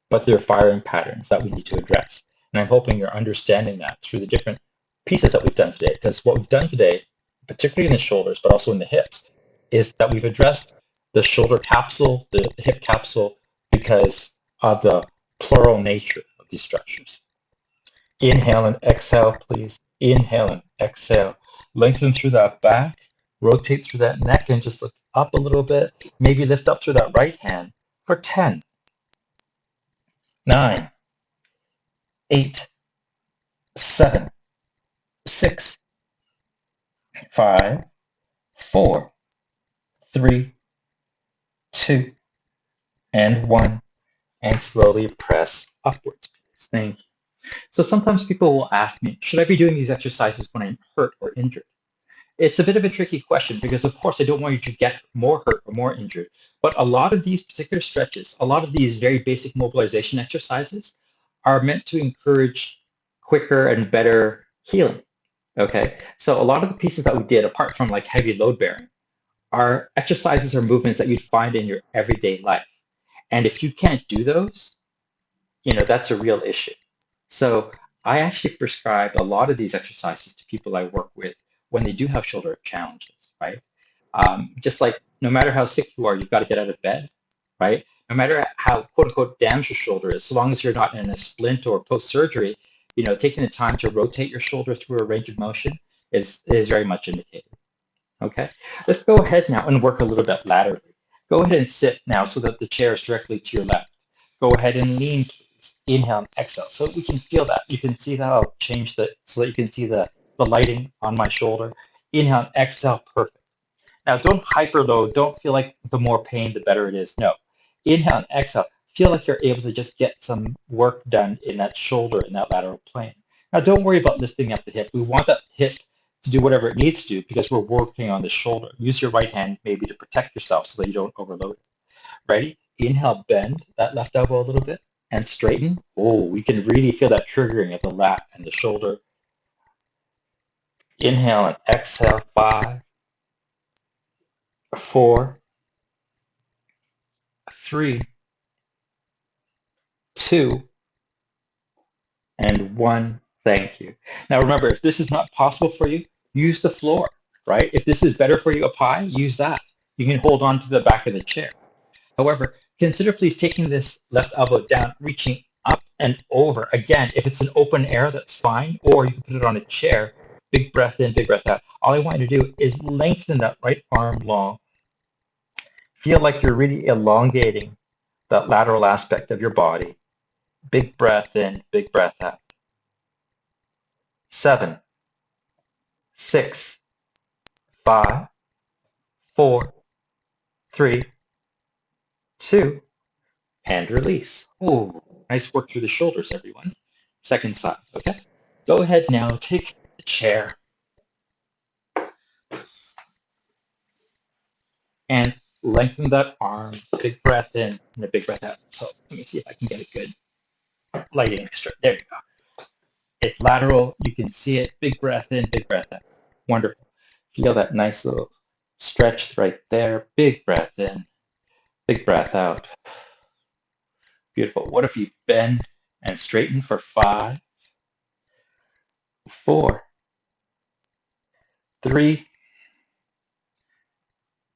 but their firing patterns that we need to address. And I'm hoping you're understanding that through the different pieces that we've done today. Because what we've done today, particularly in the shoulders, but also in the hips, is that we've addressed the shoulder capsule, the hip capsule, because of the plural nature of these structures. Inhale and exhale, please. Inhale and exhale. Lengthen through that back. Rotate through that neck and just look up a little bit. Maybe lift up through that right hand for 10, 9, 8, 7, 6, 5, 4, 3, 2, and 1. And slowly press upwards, please. Thank you. So sometimes people will ask me, should I be doing these exercises when I'm hurt or injured? It's a bit of a tricky question because, of course, I don't want you to get more hurt or more injured. But a lot of these particular stretches, a lot of these very basic mobilization exercises are meant to encourage quicker and better healing. Okay, so a lot of the pieces that we did, apart from like heavy load bearing, are exercises or movements that you'd find in your everyday life. And if you can't do those, that's a real issue. So I actually prescribe a lot of these exercises to people I work with when they do have shoulder challenges, right? Just like no matter how sick you are, you've got to get out of bed, right? No matter how quote unquote damaged your shoulder is, so long as you're not in a splint or post-surgery, taking the time to rotate your shoulder through a range of motion is very much indicated. Okay, let's go ahead now and work a little bit laterally. Go ahead and sit now so that the chair is directly to your left. Go ahead and lean, please. Inhale and exhale so we can feel that. You can see that. I'll change that so that you can see the lighting on my shoulder. Inhale and exhale, perfect. Now don't hyperload. Don't feel like the more pain, the better it is. No. Inhale and exhale. Feel like you're able to just get some work done in that shoulder, in that lateral plane. Now don't worry about lifting up the hip. We want that hip to do whatever it needs to do because we're working on the shoulder. Use your right hand maybe to protect yourself so that you don't overload it. Ready? Inhale, bend that left elbow a little bit and straighten. Oh, we can really feel that triggering of the lat and the shoulder. Inhale and exhale, 5, 4, 3, 2, and 1. Thank you. Now remember, if this is not possible for you, use the floor, right? If this is better for you up high, use that. You can hold on to the back of the chair. However, consider please taking this left elbow down, reaching up and over. Again, if it's an open air, that's fine, or you can put it on a chair. Big breath in, big breath out. All I want you to do is lengthen that right arm long. Feel like you're really elongating that lateral aspect of your body. Big breath in, big breath out. 7, 6, 5, 4, 3, 2, and release. Oh, nice work through the shoulders, everyone. Second side, okay? Go ahead now, take the chair and lengthen that arm. Big breath in and a big breath out. So let me see if I can get a good lighting straight. There you go. It's lateral. You can see it. Big breath in, big breath out. Wonderful. Feel that nice little stretch right there. Big breath in, big breath out. Beautiful. What if you bend and straighten for 5, 4, 3,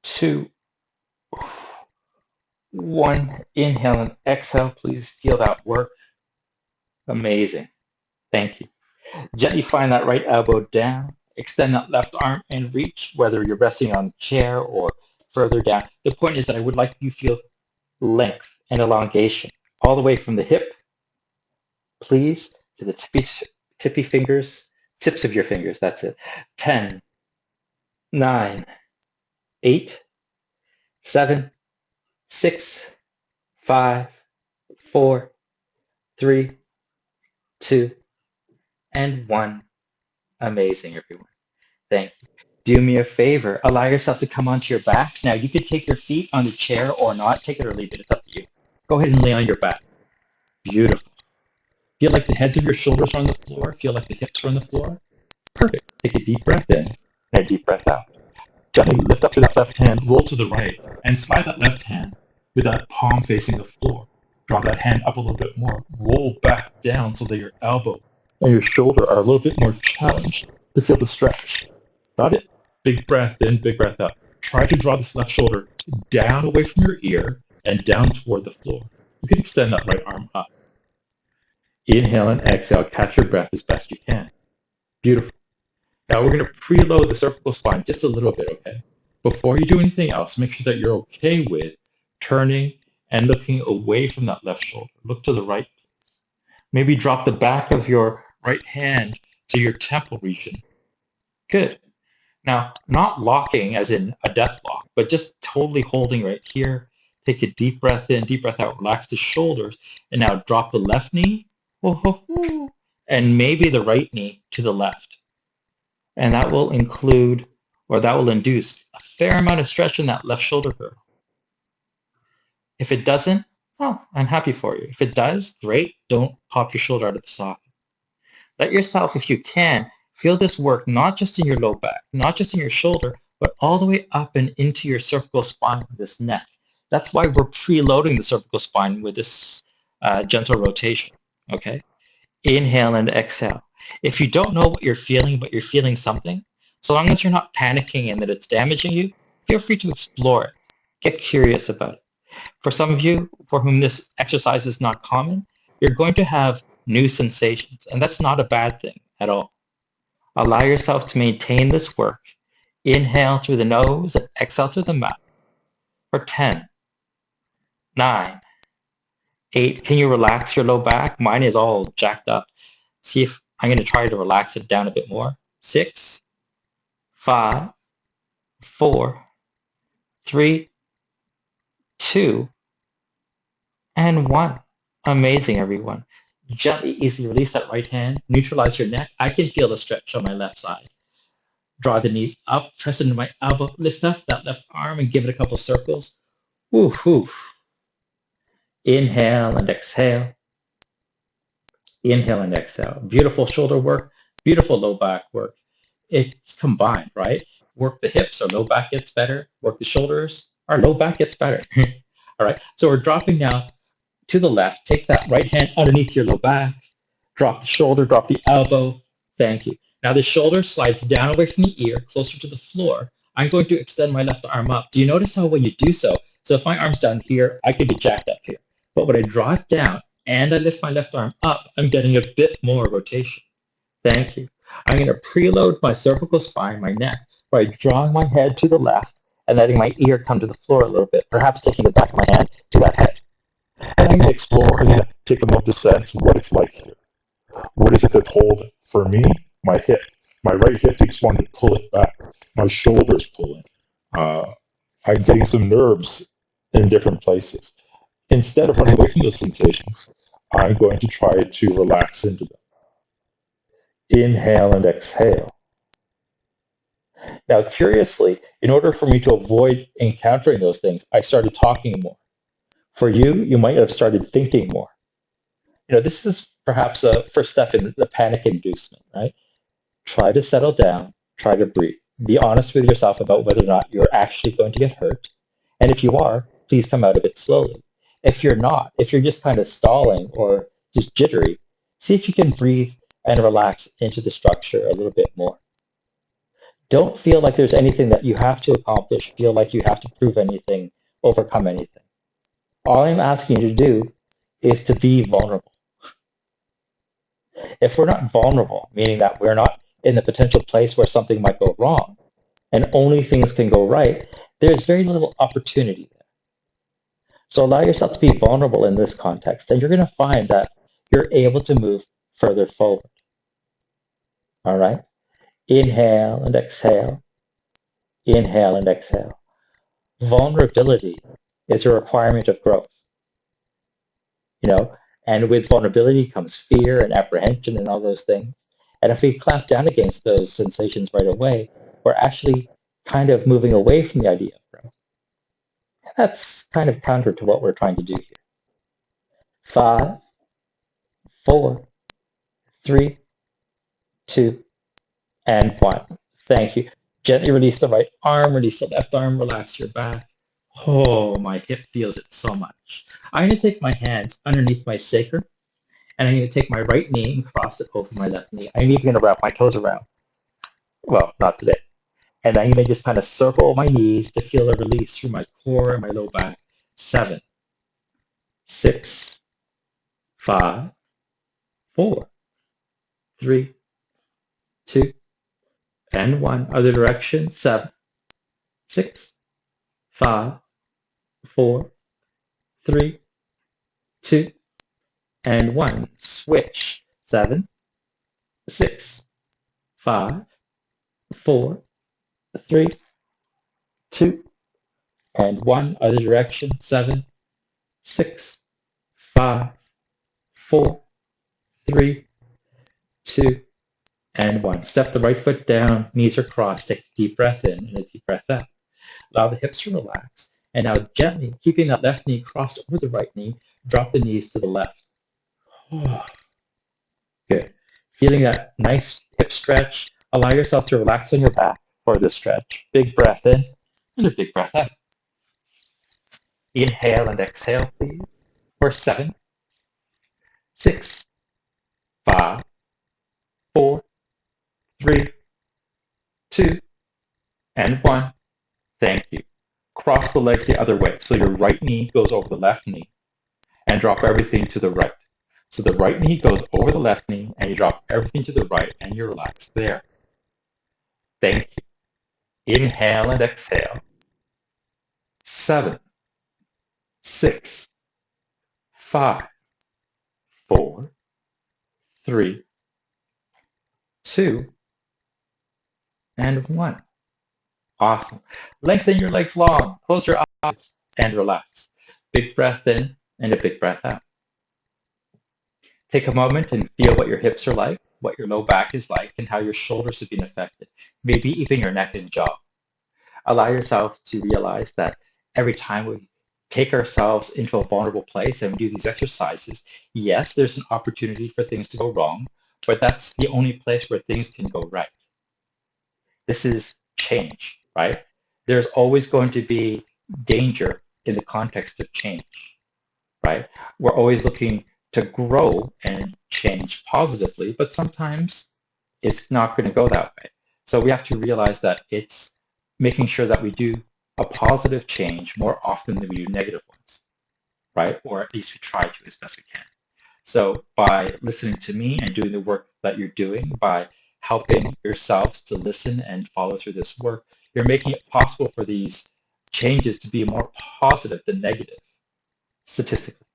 2, 1. Inhale and exhale. Please feel that work. Amazing. Thank you. Gently find that right elbow down. Extend that left arm and reach, whether you're resting on a chair or further down. The point is that I would like you to feel length and elongation all the way from the hip, please, to the tippy fingers, tips of your fingers. That's it. 10, 9, 8, 7, 6, 5, 4, 3, 2, and 1. Amazing, everyone. Thank you. Do me a favor. Allow yourself to come onto your back. Now, you could take your feet on the chair or not. Take it or leave it. It's up to you. Go ahead and lay on your back. Beautiful. Feel like the heads of your shoulders are on the floor. Feel like the hips are on the floor. Perfect. Take a deep breath in and a deep breath out. Gently lift up to that left hand, roll to the right, and slide that left hand with that palm facing the floor. Drop that hand up a little bit more. Roll back down so that your elbow and your shoulder are a little bit more challenged to feel the stretch. Got it? Big breath in, big breath out. Try to draw this left shoulder down away from your ear and down toward the floor. You can extend that right arm up. Inhale and exhale. Catch your breath as best you can. Beautiful. Now we're going to preload the cervical spine just a little bit, okay? Before you do anything else, make sure that you're okay with turning and looking away from that left shoulder. Look to the right. Maybe drop the back of your right hand to your temple region. Good. Now, not locking as in a death lock, but just totally holding right here. Take a deep breath in, deep breath out, relax the shoulders, and now drop the left knee, and maybe the right knee to the left. And that will include, or that will induce, a fair amount of stretch in that left shoulder girdle. If it doesn't, well, I'm happy for you. If it does, great. Don't pop your shoulder out of the socket. Let yourself, if you can, feel this work not just in your low back, not just in your shoulder, but all the way up and into your cervical spine with this neck. That's why we're preloading the cervical spine with this gentle rotation, okay? Inhale and exhale. If you don't know what you're feeling, but you're feeling something, so long as you're not panicking and that it's damaging you, feel free to explore it. Get curious about it. For some of you for whom this exercise is not common, you're going to have new sensations, and that's not a bad thing at all. Allow yourself to maintain this work. Inhale through the nose and exhale through the mouth for 10, 9, 8. Can you relax your low back? Mine is all jacked up. See if I'm going to try to relax it down a bit more. 6, 5, 4, 3, 2, and 1. Amazing, everyone. Gently, easily release that right hand. Neutralize your neck. I can feel the stretch on my left side. Draw the knees up, press into my elbow, lift up that left arm and give it a couple circles. Woo, woo. Inhale and exhale. Inhale and exhale. Beautiful shoulder work, beautiful low back work. It's combined, right? Work the hips, our low back gets better. Work the shoulders, our low back gets better. All right, so we're dropping now to the left. Take that right hand underneath your low back. Drop the shoulder, drop the elbow. Thank you. Now the shoulder slides down away from the ear, closer to the floor. I'm going to extend my left arm up. Do you notice how when you do so, so if my arm's down here, I could be jacked up here. But when I draw it down and I lift my left arm up, I'm getting a bit more rotation. Thank you. I'm going to preload my cervical spine, my neck, by drawing my head to the left and letting my ear come to the floor a little bit, perhaps taking the back of my hand to that head. And I'm going to explore and take a moment to sense what it's like here. What is it that's holding? For me, my hip. My right hip takes one to pull it back. My shoulder's pulling. I'm getting some nerves in different places. Instead of running away from those sensations, I'm going to try to relax into them. Inhale and exhale. Now, curiously, in order for me to avoid encountering those things, I started talking more. For you, you might have started thinking more. This is perhaps a first step in the panic inducement, right? Try to settle down, try to breathe. Be honest with yourself about whether or not you're actually going to get hurt. And if you are, please come out of it slowly. If you're not, if you're just kind of stalling or just jittery, see if you can breathe and relax into the structure a little bit more. Don't feel like there's anything that you have to accomplish, feel like you have to prove anything, overcome anything. All I'm asking you to do is to be vulnerable. If we're not vulnerable, meaning that we're not in the potential place where something might go wrong, and only things can go right, there's very little opportunity there. So allow yourself to be vulnerable in this context, and you're going to find that you're able to move further forward. All right? Inhale and exhale. Inhale and exhale. Vulnerability is a requirement of growth. And with vulnerability comes fear and apprehension and all those things. And if we clamp down against those sensations right away, we're actually kind of moving away from the idea of growth. And that's kind of counter to what we're trying to do here. 5, 4, 3, 2, and 1. Thank you. Gently release the right arm, release the left arm, relax your back. Oh, my hip feels it so much. I'm going to take my hands underneath my sacrum, and I'm going to take my right knee and cross it over my left knee. I'm even going to wrap my toes around. Well, not today. And I'm going to just kind of circle my knees to feel a release through my core and my low back. 7, 6, 5, 4, 3, 2, and 1. Other direction. 7, 6, 5, 4, 3, 2, and 1. Switch. 7, 6, 5, 4, 3, 2, and 1. Other direction. 7, 6, 5, 4, 3, 2, and 1. Step the right foot down, knees are crossed. Take a deep breath in and a deep breath out. Allow the hips to relax. And now gently, keeping that left knee crossed over the right knee, drop the knees to the left. Good. Feeling that nice hip stretch, allow yourself to relax on your back for this stretch. Big breath in and a big breath out. Inhale and exhale, please. For 7, 6, 5, 4, 3, 2, and 1. Thank you. Cross the legs the other way. So your right knee goes over the left knee and drop everything to the right. So the right knee goes over the left knee and you drop everything to the right and you relax there. Thank you. Inhale and exhale. 7, 6, 5, 4, 3, 2, and 1. Awesome. Lengthen your legs long. Close your eyes and relax. Big breath in and a big breath out. Take a moment and feel what your hips are like, what your low back is like, and how your shoulders have been affected, maybe even your neck and jaw. Allow yourself to realize that every time we take ourselves into a vulnerable place and we do these exercises, yes, there's an opportunity for things to go wrong, but that's the only place where things can go right. This is change, right? There's always going to be danger in the context of change, right? We're always looking to grow and change positively, but sometimes it's not going to go that way. So we have to realize that it's making sure that we do a positive change more often than we do negative ones, right? Or at least we try to as best we can. So by listening to me and doing the work that you're doing, by helping yourselves to listen and follow through this work, you're making it possible for these changes to be more positive than negative, statistically.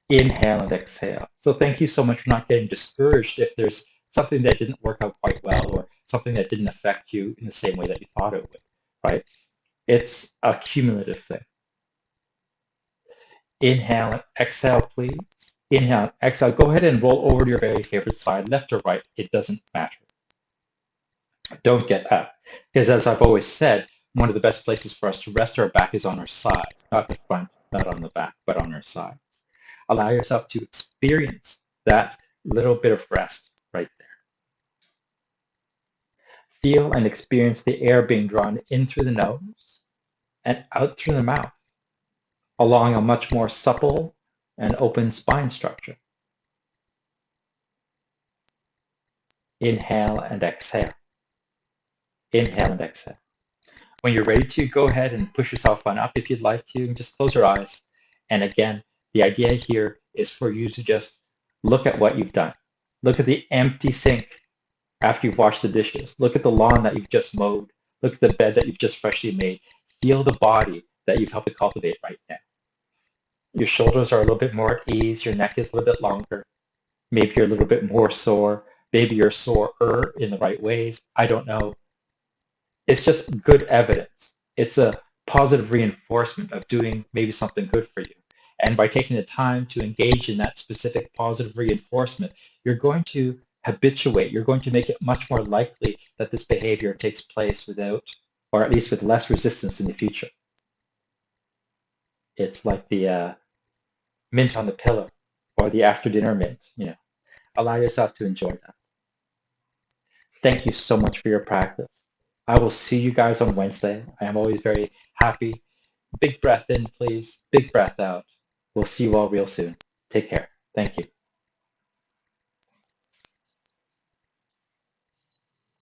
Inhale and exhale. So thank you so much for not getting discouraged if there's something that didn't work out quite well or something that didn't affect you in the same way that you thought it would, right? It's a cumulative thing. Inhale and exhale, please. Inhale and exhale. Go ahead and roll over to your very favorite side, left or right. It doesn't matter. Don't get up. Because as I've always said, one of the best places for us to rest our back is on our side, not the front, not on the back, but on our sides. Allow yourself to experience that little bit of rest right there. Feel and experience the air being drawn in through the nose and out through the mouth, along a much more supple and open spine structure. Inhale and exhale. Inhale and exhale. When you're ready to, go ahead and push yourself on up if you'd like to, and just close your eyes. And again, the idea here is for you to just look at what you've done. Look at the empty sink after you've washed the dishes. Look at the lawn that you've just mowed. Look at the bed that you've just freshly made. Feel the body that you've helped to cultivate right now. Your shoulders are a little bit more at ease. Your neck is a little bit longer. Maybe you're a little bit more sore. Maybe you're sorer in the right ways. I don't know. It's just good evidence. It's a positive reinforcement of doing maybe something good for you. And by taking the time to engage in that specific positive reinforcement, you're going to habituate, you're going to make it much more likely that this behavior takes place without, or at least with less resistance in the future. It's like the mint on the pillow or the after dinner mint, Allow yourself to enjoy that. Thank you so much for your practice. I will see you guys on Wednesday. I am always very happy. Big breath in, please. Big breath out. We'll see you all real soon. Take care. Thank you.